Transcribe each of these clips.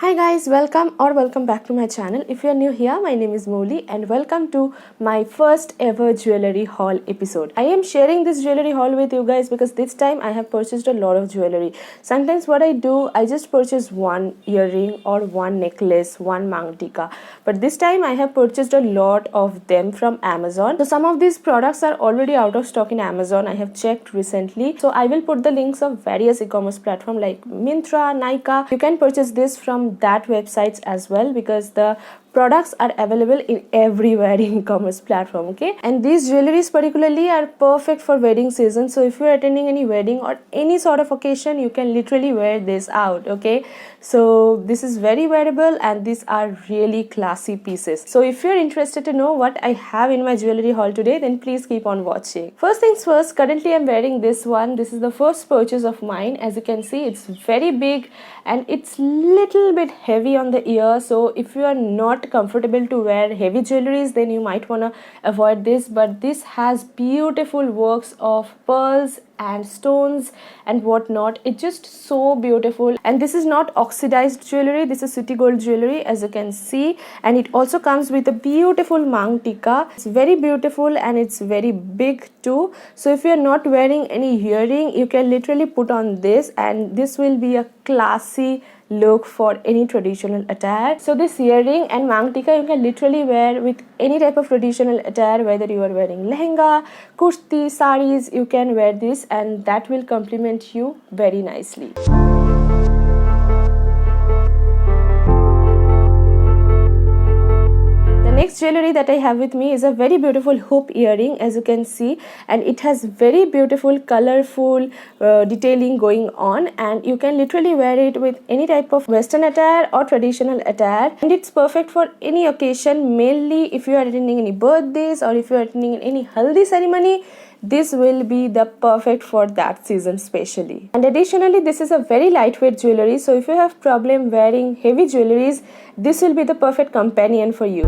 Hi guys, welcome back to my channel. If you are new here, my name is Molly and welcome to my first ever jewelry haul episode. I am sharing this jewelry haul with you guys because this time I have purchased a lot of jewelry. Sometimes what I do, I just purchase one earring or one necklace, one mangtika. But this time I have purchased a lot of them from Amazon. So some of these products are already out of stock in Amazon. I have checked recently. So I will put the links of various e-commerce platforms like Myntra, Nykaa. You can purchase this from that websites as well because the products are available in everywhere in e-commerce platform. Okay, and these jewelries particularly are perfect for wedding season. So if you're attending any wedding or any sort of occasion, you can literally wear this out. Okay, so this is very wearable and these are really classy pieces. So if you're interested to know what I have in my jewelry haul today, then please keep on watching. First things first, currently I'm wearing this one. This is the first purchase of mine. As you can see, it's very big and it's little bit heavy on the ear. So if you are not comfortable to wear heavy jewelries, then you might want to avoid this. But this has beautiful works of pearls and stones and whatnot. It's just so beautiful, and this is not oxidized jewelry, this is city gold jewelry, as you can see, and it also comes with a beautiful mangtika. It's very beautiful and it's very big too. So if you're not wearing any earring, you can literally put on this and this will be a classy look for any traditional attire. So this earring and mangtika you can literally wear with any type of traditional attire, whether you are wearing lehenga, kurti, saris, you can wear this and that will complement you very nicely. Next jewelry that I have with me is a very beautiful hoop earring, as you can see, and it has very beautiful colorful detailing going on, and you can literally wear it with any type of western attire or traditional attire, and it's perfect for any occasion, mainly if you are attending any birthdays or if you are attending any haldi ceremony. This will be the perfect for that season specially. And additionally, this is a very lightweight jewelry, so if you have problem wearing heavy jewelries, this will be the perfect companion for you.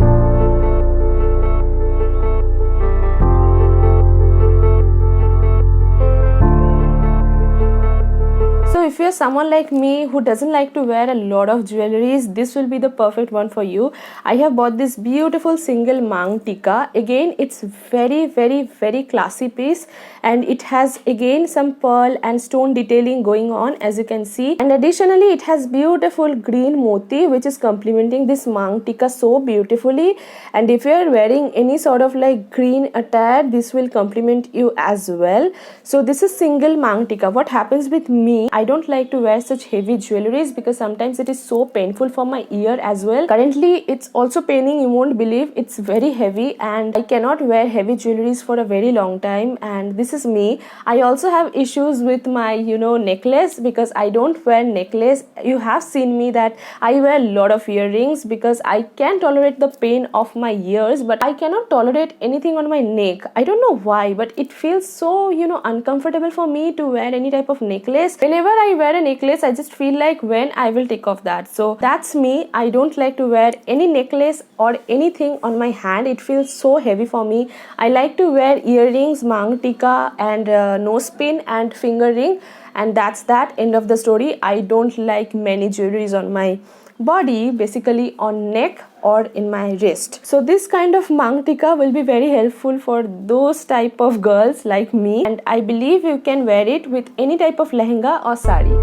So if you're someone like me who doesn't like to wear a lot of jewelries, this will be the perfect one for you. I have bought this beautiful single mangtika. Again, it's very classy piece, and it has again some pearl and stone detailing going on, as you can see, and additionally it has beautiful green moti which is complementing this mangtika so beautifully. And if you are wearing any sort of like green attire, this will complement you as well. So this is single mangtika. What happens with me, I don't like to wear such heavy jewelries because sometimes it is so painful for my ear as well. Currently it's also paining, you won't believe, it's very heavy and I cannot wear heavy jewelries for a very long time, and this is me. I also have issues with my necklace because I don't wear necklace. You have seen me that I wear a lot of earrings because I can tolerate the pain of my ears, but I cannot tolerate anything on my neck. I don't know why, but it feels so uncomfortable for me to wear any type of necklace. Whenever I wear a necklace, I just feel like when I will take off that. So that's me. I don't like to wear any necklace or anything on my hand. It feels so heavy for me. I like to wear earrings, mangtika and nose pin and finger ring, and that's that, end of the story. I don't like many jewelries on my body, basically on neck or in my wrist. So this kind of mangtika will be very helpful for those type of girls like me, and I believe you can wear it with any type of lehenga or sari.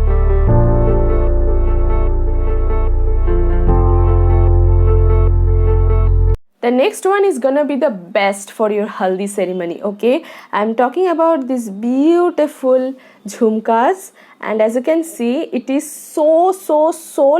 The next one is gonna be the best for your haldi ceremony. Okay, I'm talking about this beautiful jhumkas, and as you can see, it is so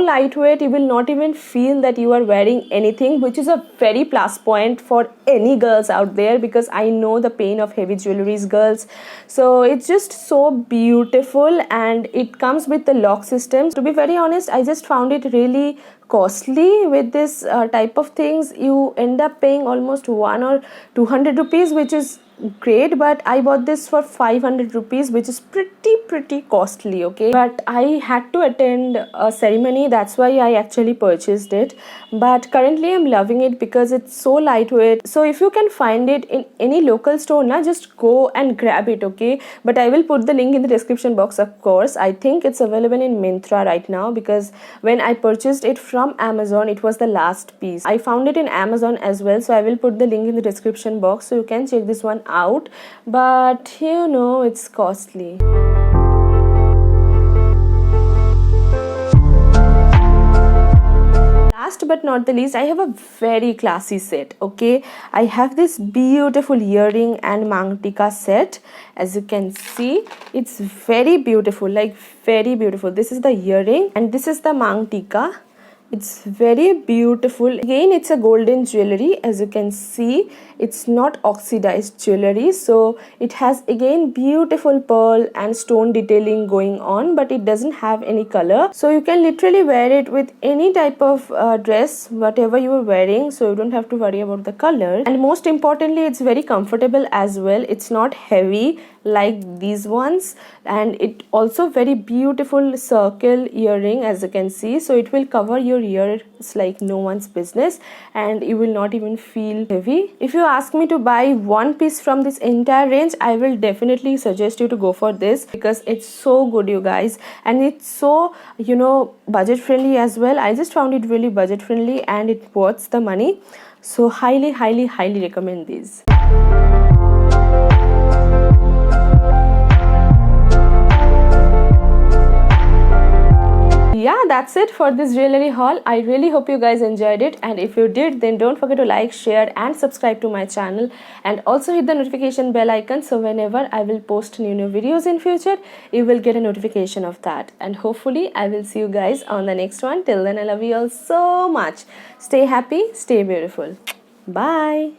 lightweight. You will not even feel that you are wearing anything, which is a very plus point for any girls out there because I know the pain of heavy jewelries, girls. So it's just so beautiful, and it comes with the lock system. To be very honest, I just found it really costly with this type of things. You end up paying almost 1 or 200 rupees, which is great, but I bought this for 500 rupees, which is pretty costly, okay? But I had to attend a ceremony, that's why I actually purchased it. But currently I'm loving it because it's so lightweight. So if you can find it in any local store na, just go and grab it, okay? But I will put the link in the description box, of course. I think it's available in Myntra right now, because when I purchased it from Amazon, it was the last piece. I found it in Amazon as well, so I will put the link in the description box so you can check this one out. But you know, it's costly. Last but not the least, I have a very classy set, okay? I have this beautiful earring and mangtika set. As you can see, it's very beautiful, like very beautiful. This is the earring and this is the mangtika. It's very beautiful. Again, it's a golden jewelry. As you can see, it's not oxidized jewelry, so it has again beautiful pearl and stone detailing going on, but it doesn't have any color, so you can literally wear it with any type of dress, whatever you are wearing, so you don't have to worry about the color. And most importantly, it's very comfortable as well. It's not heavy like these ones, and it also very beautiful circle earring, as you can see, so it will cover your ears like no one's business, and you will not even feel heavy. If you ask me to buy one piece from this entire range, I will definitely suggest you to go for this, because it's so good, you guys, and it's so, you know, budget friendly as well. I just found it really budget friendly and it worth the money, so highly recommend these. Yeah, that's it for this jewelry haul. I really hope you guys enjoyed it, and if you did, then don't forget to like, share and subscribe to my channel, and also hit the notification bell icon, so whenever I will post new videos in future, you will get a notification of that. And hopefully I will see you guys on the next one. Till then, I love you all so much. Stay happy, stay beautiful. Bye.